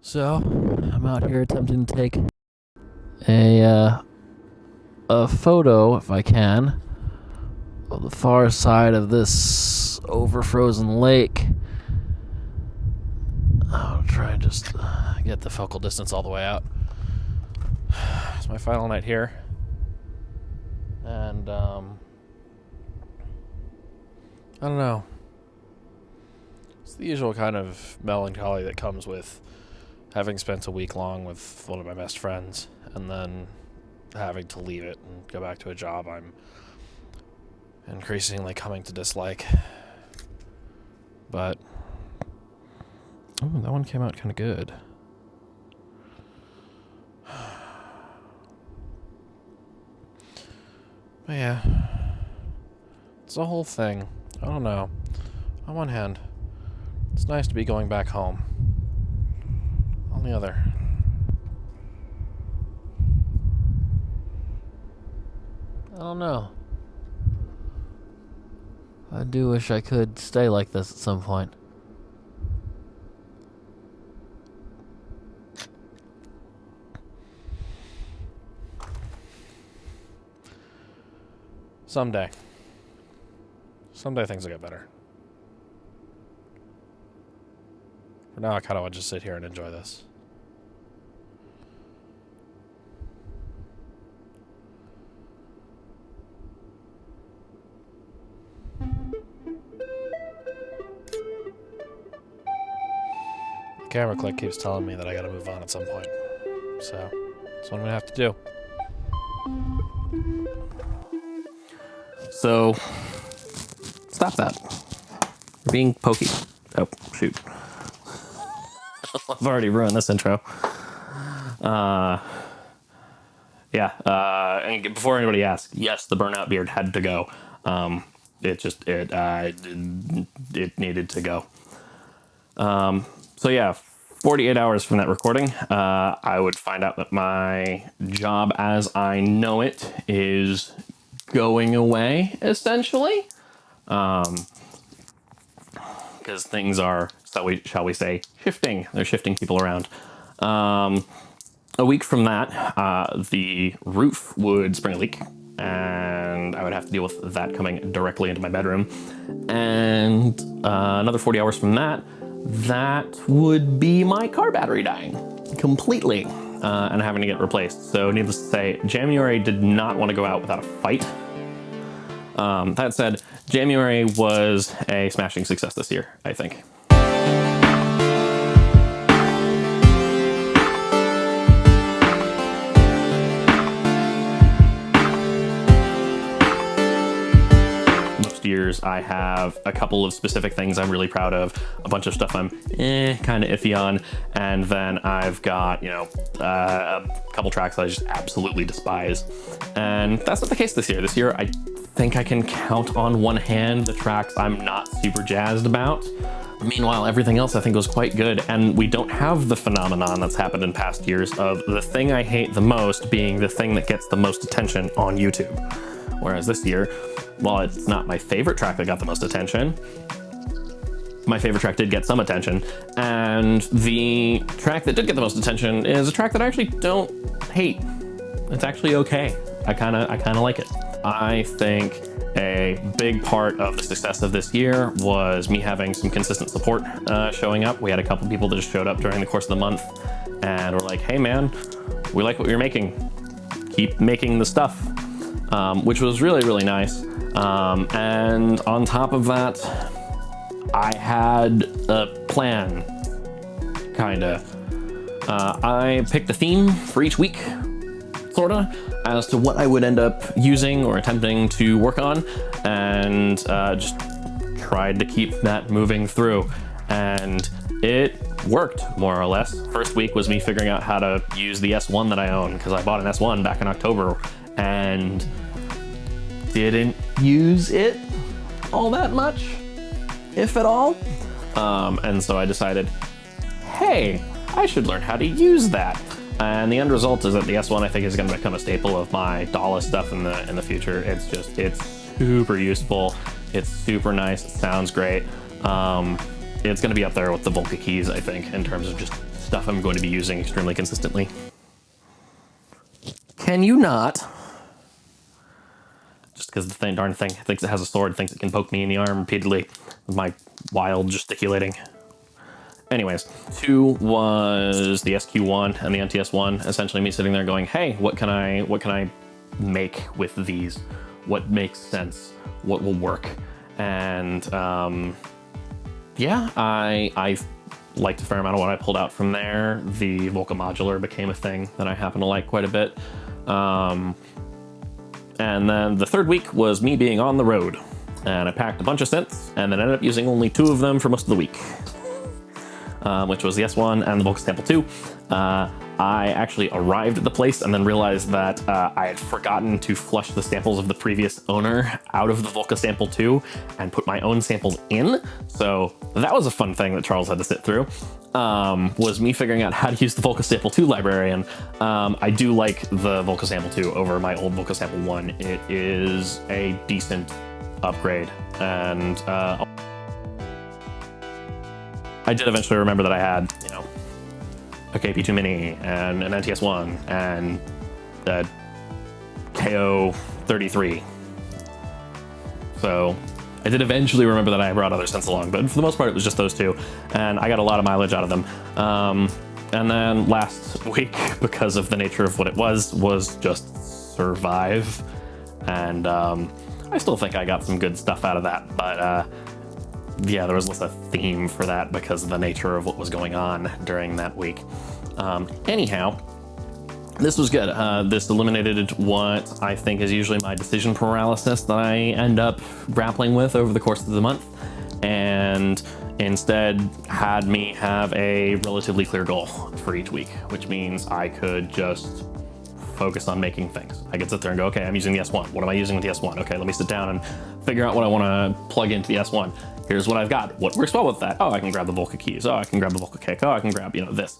So, I'm out here attempting to take a photo, if I can, of the far side of this overfrozen lake. I'll try and just get the focal distance all the way out. It's my final night here. And, I don't know. It's the usual kind of melancholy that comes with having spent a week long with one of my best friends and then having to leave it and go back to a job I'm increasingly coming to dislike. But that one came out kind of good. But yeah, it's a whole thing. I don't know. On one hand, it's nice to be going back home. On the other, I don't know. I do wish I could stay like this at some point. Someday. Someday things will get better. For now, I kind of want to just sit here and enjoy this. The camera click keeps telling me that I gotta move on at some point. So, that's what I'm gonna have to do. So, stop that. You're being pokey. Oh, shoot. I've already ruined this intro. And before anybody asks, yes, the burnout beard had to go. It needed to go. 48 hours from that recording, I would find out that my job as I know it is going away, essentially. Because things are, shall we say, shifting. They're shifting people around. A week from that, the roof would spring a leak, and I would have to deal with that coming directly into my bedroom. And another 40 hours from that, that would be my car battery dying completely and having to get replaced. So needless to say, January did not want to go out without a fight. That said, January was a smashing success this year, I think. Most years I have a couple of specific things I'm really proud of, a bunch of stuff I'm kind of iffy on, and then I've got, a couple tracks that I just absolutely despise. And that's not the case this year. This year, I think I can count on one hand the tracks I'm not super jazzed about. Meanwhile, everything else I think was quite good, and we don't have the phenomenon that's happened in past years of the thing I hate the most being the thing that gets the most attention on YouTube. Whereas this year, while it's not my favorite track that got the most attention, my favorite track did get some attention, and the track that did get the most attention is a track that I actually don't hate. It's actually okay. I kind of like it. I think a big part of the success of this year was me having some consistent support showing up. We had a couple people that just showed up during the course of the month and were like, hey man, we like what you're making. Keep making the stuff, which was really, really nice. And on top of that, I had a plan, kinda. I picked a theme for each week, sorta, as to what I would end up using or attempting to work on, and just tried to keep that moving through. And it worked, more or less. First week was me figuring out how to use the S1 that I own, because I bought an S1 back in October and didn't use it all that much, if at all. And so I decided, hey, I should learn how to use that. And the end result is that the S1 I think is going to become a staple of my DAW stuff in the future. It's super useful. It's super nice. It sounds great. It's going to be up there with the Volca keys, I think, in terms of just stuff I'm going to be using extremely consistently. Can you not? Just because the darn thing thinks it has a sword, thinks it can poke me in the arm repeatedly with my wild gesticulating. Anyways, 2 was the SQ1 and the NTS1, essentially me sitting there going, hey, what can I make with these? What makes sense? What will work? And yeah, I liked a fair amount of what I pulled out from there. The Volca modular became a thing that I happen to like quite a bit. And then the 3rd week was me being on the road, and I packed a bunch of synths and then ended up using only 2 of them for most of the week, which was the S1 and the Volca Sample 2. I actually arrived at the place and then realized that I had forgotten to flush the samples of the previous owner out of the Volca Sample 2 and put my own samples in. So that was a fun thing that Charles had to sit through, was me figuring out how to use the Volca Sample 2 library. And I do like the Volca Sample 2 over my old Volca Sample 1. It is a decent upgrade, and I did eventually remember that I had, you know, a KP2 Mini and an NTS1 and a KO33. So I did eventually remember that I brought other synths along, but for the most part it was just those 2, and I got a lot of mileage out of them. And then last week, because of the nature of what it was just survive, and I still think I got some good stuff out of that, but yeah, there was less a theme for that because of the nature of what was going on during that week. Anyhow, this was good. This eliminated what I think is usually my decision paralysis that I end up grappling with over the course of the month, and instead had me have a relatively clear goal for each week, which means I could just focus on making things. I could sit there and go, okay, I'm using the S1. What am I using with the S1? Okay, let me sit down and figure out what I want to plug into the S1. Here's what I've got. What works well with that? Oh, I can grab the Volca keys. Oh, I can grab the Volca kick. Oh, I can grab, you know, this.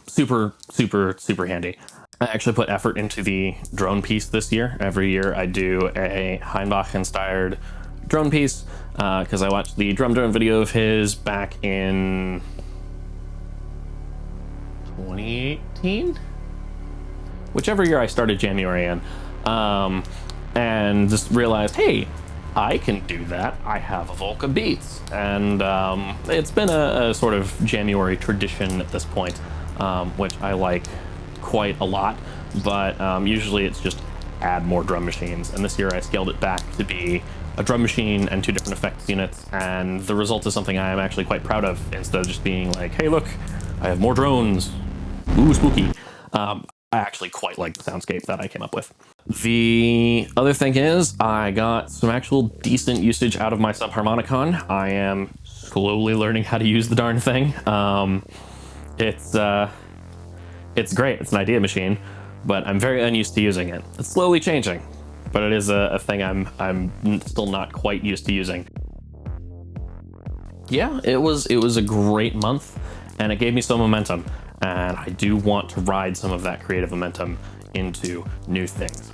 Super, super, super handy. I actually put effort into the drone piece this year. Every year I do a Heinbach-inspired drone piece, because I watched the drum drone video of his back in 2018? Whichever year I started January in, and just realized, hey, I can do that. I have a Volca Beats, and it's been a sort of January tradition at this point, which I like quite a lot, but usually it's just add more drum machines, and this year I scaled it back to be a drum machine and 2 different effects units, and the result is something I am actually quite proud of, instead of just being like, hey look, I have more drones, ooh, spooky. I actually quite like the soundscape that I came up with. The other thing is I got some actual decent usage out of my Subharmonicon. I am slowly learning how to use the darn thing. It's great. It's an idea machine, but I'm very unused to using it. It's slowly changing, but it is a thing I'm still not quite used to using. Yeah, it was a great month, and it gave me some momentum. And I do want to ride some of that creative momentum into new things.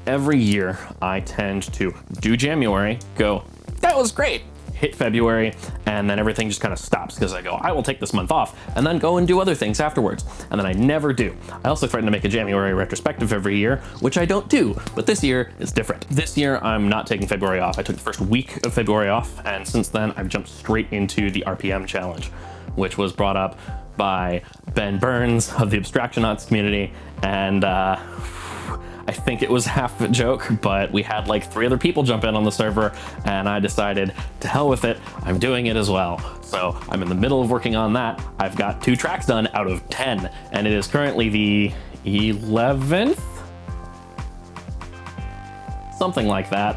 Every year, I tend to do January, go, that was great, hit February, and then everything just kind of stops because I go, I will take this month off, and then go and do other things afterwards. And then I never do. I also threaten to make a January retrospective every year, which I don't do, but this year is different. This year, I'm not taking February off. I took the first week of February off, and since then, I've jumped straight into the RPM challenge, which was brought up by Ben Burns of the Abstractionauts community, and I think it was half a joke, but we had like 3 other people jump in on the server, and I decided, to hell with it, I'm doing it as well. So I'm in the middle of working on that. I've got 2 tracks done out of 10, and it is currently the 11th? Something like that.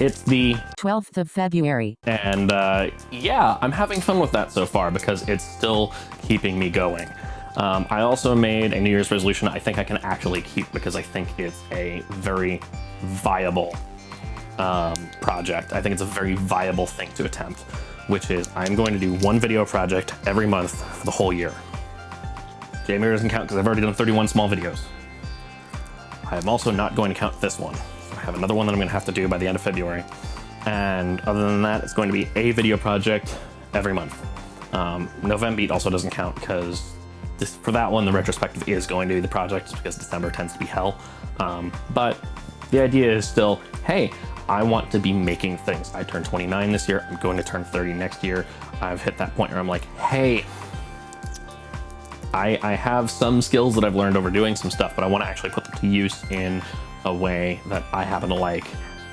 It's the 12th of February. And yeah, I'm having fun with that so far because it's still keeping me going. I also made a New Year's resolution I think I can actually keep because I think it's a very viable project. I think it's a very viable thing to attempt, which is I'm going to do 1 video project every month for the whole year. January doesn't count because I've already done 31 small videos. I'm also not going to count this one. I have another one that I'm going to have to do by the end of February. And other than that, it's going to be a video project every month. November also doesn't count because for that one, the retrospective is going to be the project because December tends to be hell. But the idea is still, hey, I want to be making things. I turned 29 this year. I'm going to turn 30 next year. I've hit that point where I'm like, hey, I have some skills that I've learned over doing some stuff, but I want to actually put them to use in a way that I happen to like,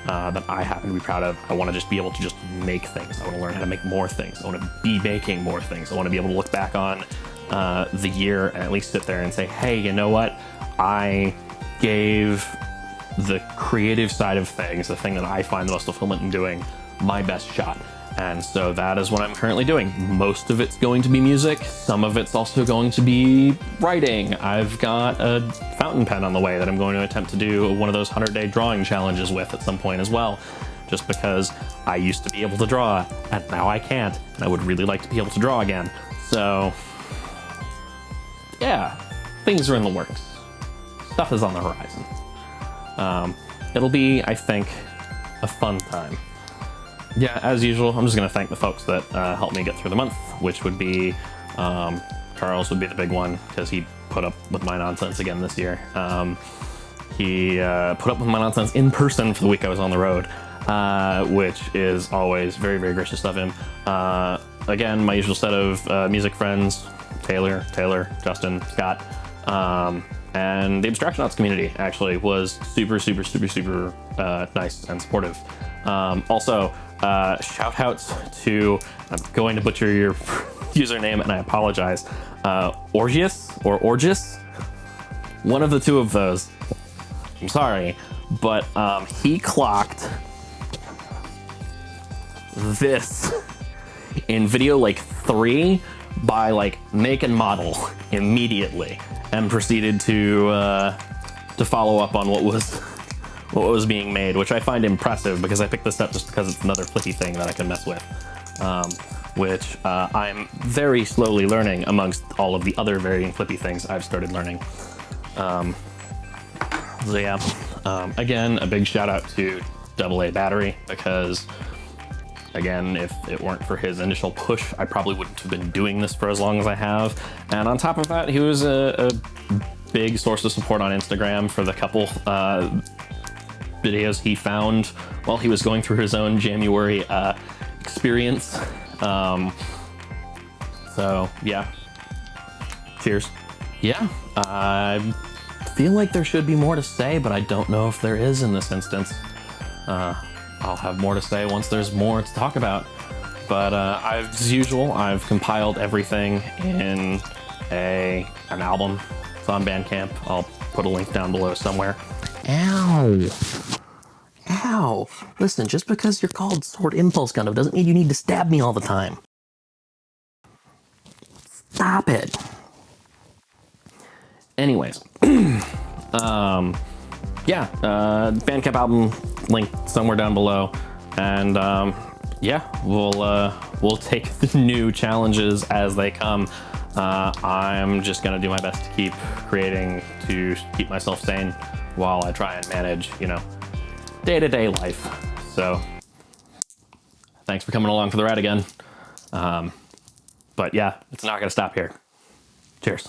that I happen to be proud of. I want to just be able to just make things. I want to learn how to make more things. I want to be making more things. I want to be able to look back on the year and at least sit there and say, hey, you know what? I gave the creative side of things, the thing that I find the most fulfillment in doing, my best shot. And so that is what I'm currently doing. Most of it's going to be music. Some of it's also going to be writing. I've got a fountain pen on the way that I'm going to attempt to do one of those 100-day drawing challenges with at some point as well. Just because I used to be able to draw and now I can't. And I would really like to be able to draw again. So yeah, things are in the works. Stuff is on the horizon. It'll be, I think, a fun time. Yeah, as usual, I'm just going to thank the folks that helped me get through the month, which would be Charles would be the big one because he put up with my nonsense again this year. He put up with my nonsense in person for the week I was on the road, which is always very, very gracious of him. Again, my usual set of music friends, Taylor, Justin, Scott, and the Abstractionauts community actually was super, super, super, super nice and supportive. Also, shout outs to, I'm going to butcher your username and I apologize, Orgius or Orgis, one of the two of those. I'm sorry, but he clocked this in video like 3 by like make and model immediately and proceeded to follow up on what was being made, which I find impressive because I picked this up just because it's another flippy thing that I can mess with, which I'm very slowly learning amongst all of the other varying flippy things I've started learning. So yeah, again, a big shout out to AA Battery because, again, if it weren't for his initial push, I probably wouldn't have been doing this for as long as I have. And on top of that, he was a big source of support on Instagram for the couple videos he found while he was going through his own January experience. So yeah, cheers. Yeah, I feel like there should be more to say, but I don't know if there is in this instance. I'll have more to say once there's more to talk about. But as usual, I've compiled everything in an album. It's on Bandcamp. I'll put a link down below somewhere. Ow. Ow. Listen, just because you're called Sword Impulse Gundam doesn't mean you need to stab me all the time. Stop it. Anyways. Yeah, Bandcamp album link somewhere down below. And yeah, we'll take the new challenges as they come. I'm just gonna do my best to keep creating, to keep myself sane while I try and manage, day-to-day life. So thanks for coming along for the ride again. But yeah, it's not gonna stop here. Cheers.